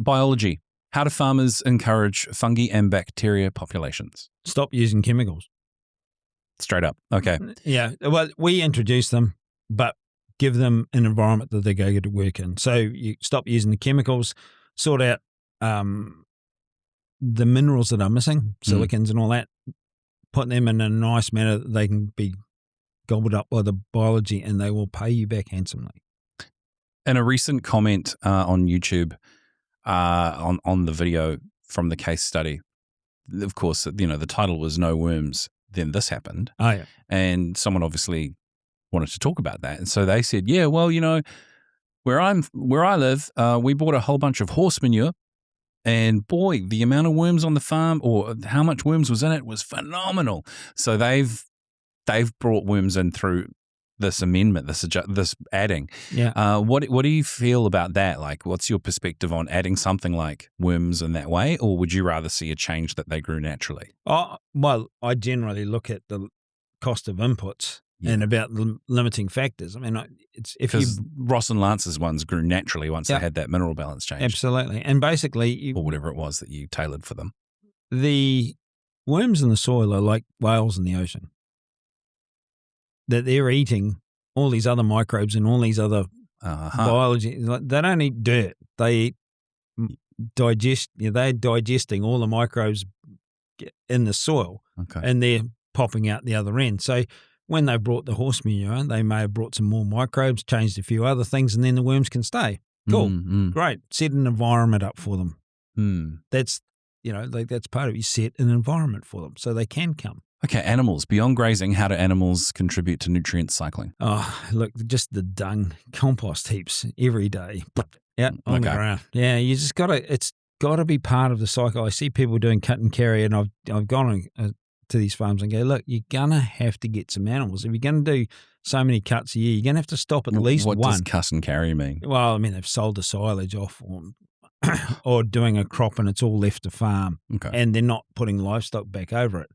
biology. How do farmers encourage fungi and bacteria populations? Stop using chemicals. Straight up. Okay. Yeah. Well, we introduce them, but give them an environment that they go to work in. So you stop using the chemicals, sort out the minerals that are missing, silicons and all that, put them in a nice manner that they can be gobbled up by the biology and they will pay you back handsomely. In a recent comment on YouTube on the video from the case study, of course, the title was No Worms, Then This Happened. Oh, yeah. And someone obviously wanted to talk about that. And so they said, yeah, well, where I live, we bought a whole bunch of horse manure. And boy, the amount of worms on the farm, or how much worms was in it, was phenomenal. So they've brought worms in through this amendment, this adding. Yeah. What do you feel about that? Like, what's your perspective on adding something like worms in that way, or would you rather see a change that they grew naturally? Oh, well, I generally look at the cost of inputs and about the limiting factors. I mean, it's because Ross and Lance's ones grew naturally once they had that mineral balance change. Absolutely, and basically, or whatever it was that you tailored for them. The worms in the soil are like whales in the ocean. That they're eating all these other microbes and all these other biology. They don't eat dirt. They eat they're digesting all the microbes in the soil, and they're popping out the other end. So when they brought the horse manure, they may have brought some more microbes, changed a few other things, and then the worms can stay. Cool, great. Set an environment up for them. That's that's part of it. You set an environment for them so they can come. Okay, animals. Beyond grazing, how do animals contribute to nutrient cycling? Oh, look, just the dung compost heaps every day. Yeah, on the ground. Yeah, you just it's got to be part of the cycle. I see people doing cut and carry, and I've gone to these farms and go, look, you're going to have to get some animals. If you're going to do so many cuts a year, you're going to have to stop at least one. What does cut and carry mean? Well, I mean, they've sold the silage off or doing a crop and it's all left to farm, and they're not putting livestock back over it.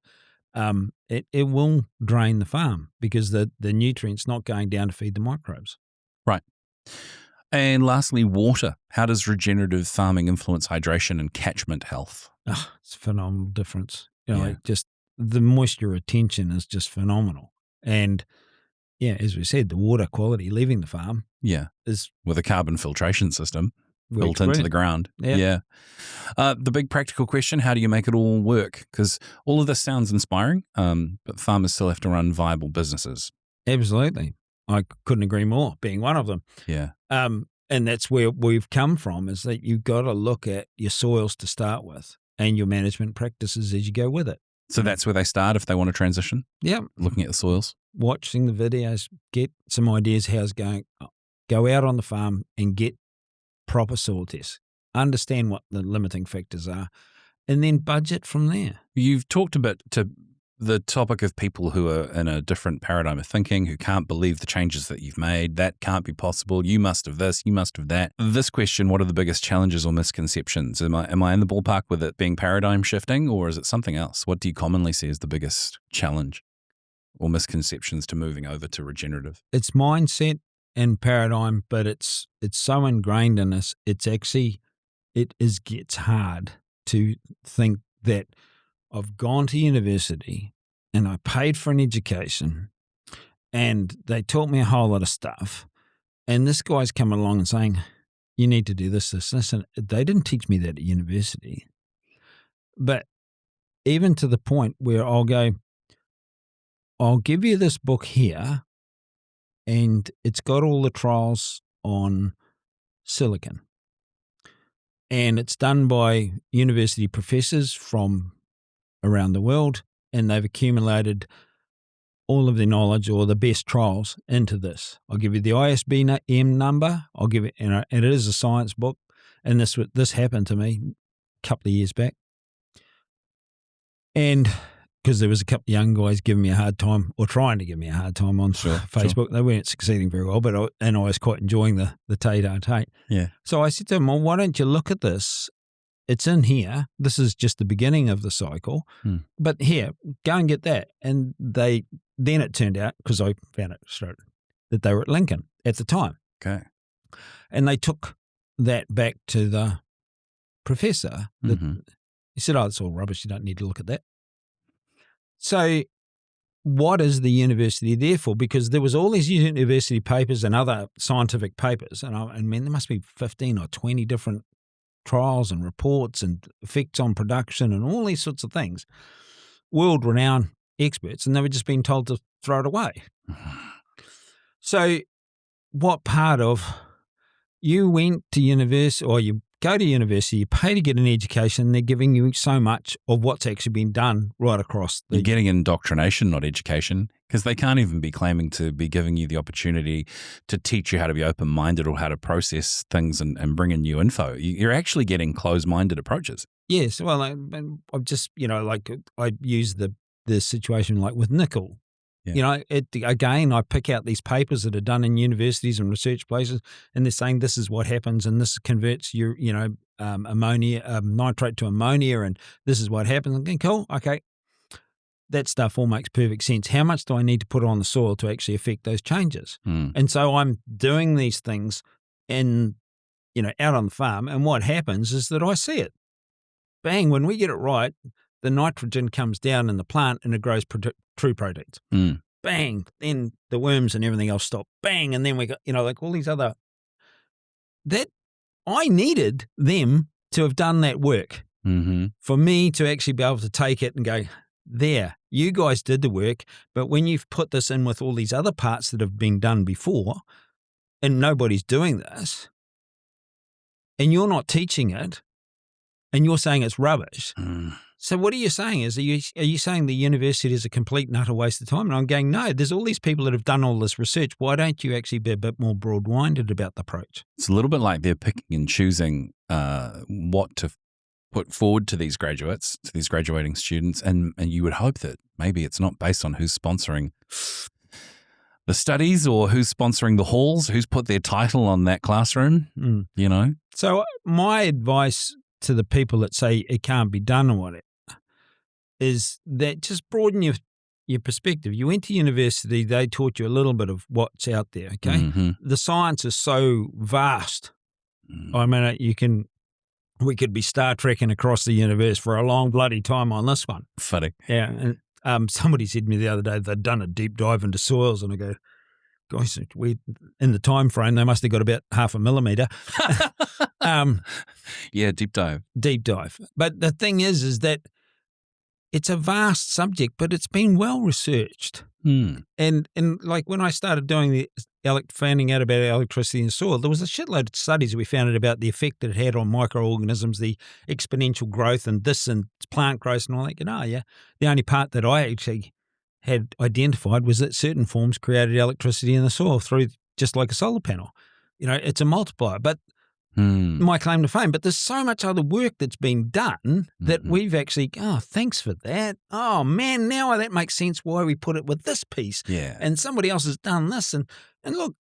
It will drain the farm because the nutrients not going down to feed the microbes. Right. And lastly, water. How does regenerative farming influence hydration and catchment health? Oh, it's a phenomenal difference. Like just the moisture retention is just phenomenal. And as we said, the water quality leaving the farm is with a carbon filtration system built into the ground. Yeah. The big practical question, how do you make it all work? Because all of this sounds inspiring, but farmers still have to run viable businesses. Absolutely. I couldn't agree more, being one of them. Yeah. And that's where we've come from, is that you've got to look at your soils to start with and your management practices as you go with it. So that's where they start if they want to transition? Yeah. Looking at the soils? Watching the videos, get some ideas how it's going. Go out on the farm and get proper soil tests. Understand what the limiting factors are, and then budget from there. You've talked a bit to the topic of people who are in a different paradigm of thinking, who can't believe the changes that you've made. That can't be possible. You must have this, you must have that. This question, what are the biggest challenges or misconceptions? Am I in the ballpark with it being paradigm shifting, or is it something else? What do you commonly see as the biggest challenge or misconceptions to moving over to regenerative? It's mindset and paradigm, but it's so ingrained in us. It's actually, gets hard to think that I've gone to university and I paid for an education and they taught me a whole lot of stuff. And this guy's coming along and saying, you need to do this, this, this. And they didn't teach me that at university. But even to the point where I'll go, I'll give you this book here and it's got all the trials on silicon. And it's done by university professors from around the world, and they've accumulated all of their knowledge or the best trials into this. I'll give you the ISBN number. I'll give it, and it is a science book. And this happened to me a couple of years back. And because there was a couple of young guys giving me a hard time, or trying to give me a hard time on Facebook. Sure. They weren't succeeding very well, but I was quite enjoying the tate. Yeah. So I said to them, well, why don't you look at this? It's in here. This is just the beginning of the cycle. But here, go and get that. And then it turned out, because I found it straight, that they were at Lincoln at the time. Okay. And they took that back to the professor. Mhm. He said, "Oh, it's all rubbish. You don't need to look at that." So what is the university there for? Because there was all these university papers and other scientific papers, and I mean, there must be 15 or 20 different trials and reports and effects on production and all these sorts of things, world-renowned experts, and they were just being told to throw it away. So what part of you went to university, or you go to university, you pay to get an education, they're giving you so much of what's actually been done right across You're getting indoctrination, not education, because they can't even be claiming to be giving you the opportunity to teach you how to be open-minded or how to process things and bring in new info. You're actually getting closed-minded approaches. Yes, well, I've just, like I use the situation like with nickel. Yeah. Again, I pick out these papers that are done in universities and research places, and they're saying this is what happens, and this converts your, ammonia, nitrate to ammonia, and this is what happens. I'm going, cool, okay. That stuff all makes perfect sense. How much do I need to put on the soil to actually affect those changes? And so I'm doing these things out on the farm, and what happens is that I see it. Bang, when we get it right, the nitrogen comes down in the plant and it grows true proteins. Bang, then the worms and everything else stop. Bang, and then we got, like all these other. That I needed them to have done that work for me to actually be able to take it and go, there, you guys did the work, but when you've put this in with all these other parts that have been done before and nobody's doing this, and you're not teaching it, and you're saying it's rubbish. So what are you saying? Are you saying the university is a complete and utter waste of time? And I'm going, no, there's all these people that have done all this research. Why don't you actually be a bit more broad-minded about the approach? It's a little bit like they're picking and choosing what to put forward to these graduates, to these graduating students, and you would hope that maybe it's not based on who's sponsoring the studies or who's sponsoring the halls, who's put their title on that classroom, So my advice to the people that say it can't be done or whatever is that just broaden your perspective. You went to university, they taught you a little bit of what's out there, okay? The science is so vast. I mean, we could be Star Trekking across the universe for a long bloody time on this one. Funny. Yeah, and somebody said to me the other day they'd done a deep dive into soils, and I go, gosh, in the time frame, they must have got about 0.5 millimetre. Yeah, deep dive. Deep dive. But the thing is that it's a vast subject, but it's been well researched. And like when I started doing finding out about electricity in soil, there was a shitload of studies we found about the effect that it had on microorganisms, the exponential growth and plant growth and all that. The only part that I actually had identified was that certain forms created electricity in the soil through just like a solar panel. It's a multiplier. But my claim to fame. But there's so much other work that's been done that we've actually, thanks for that. Oh, man, now that makes sense why we put it with this piece. Yeah. And somebody else has done this. And look,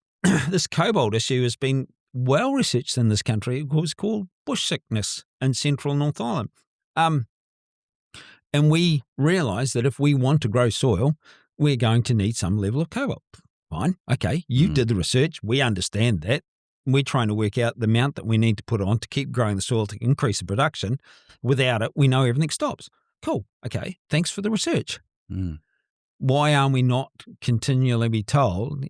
this cobalt issue has been well researched in this country. It was called bush sickness in central North Island. And we realised that if we want to grow soil, we're going to need some level of cobalt. Fine. Okay. You did the research. We understand that. We're trying to work out the amount that we need to put on to keep growing the soil to increase the production. Without it, we know everything stops. Cool. Okay. Thanks for the research. Why aren't we not continually be told,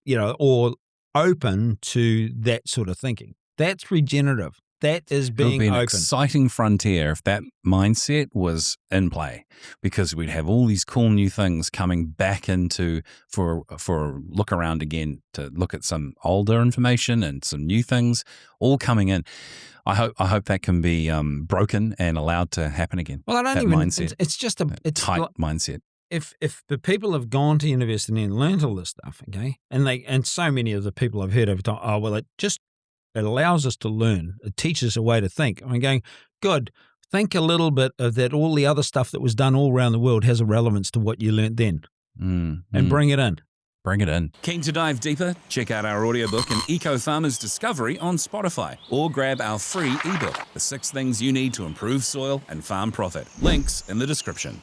or open to that sort of thinking? That's regenerative. That is being It would be an open. exciting frontier if that mindset was in play, because we'd have all these cool new things coming back into for a look around again to look at some older information and some new things all coming in. I hope that can be broken and allowed to happen again. Well, I don't that even. mindset, It's just it's tight like, mindset. If the people have gone to university and learned all this stuff, okay, and so many of the people I've heard over time, it allows us to learn. It teaches us a way to think. I'm going, good. Think a little bit of that. All the other stuff that was done all around the world has a relevance to what you learned then, and bring it in. Bring it in. Keen to dive deeper? Check out our audiobook, An Eco Farmer's Discovery, on Spotify, or grab our free ebook, The 6 Things You Need to Improve Soil and Farm Profit. Links in the description.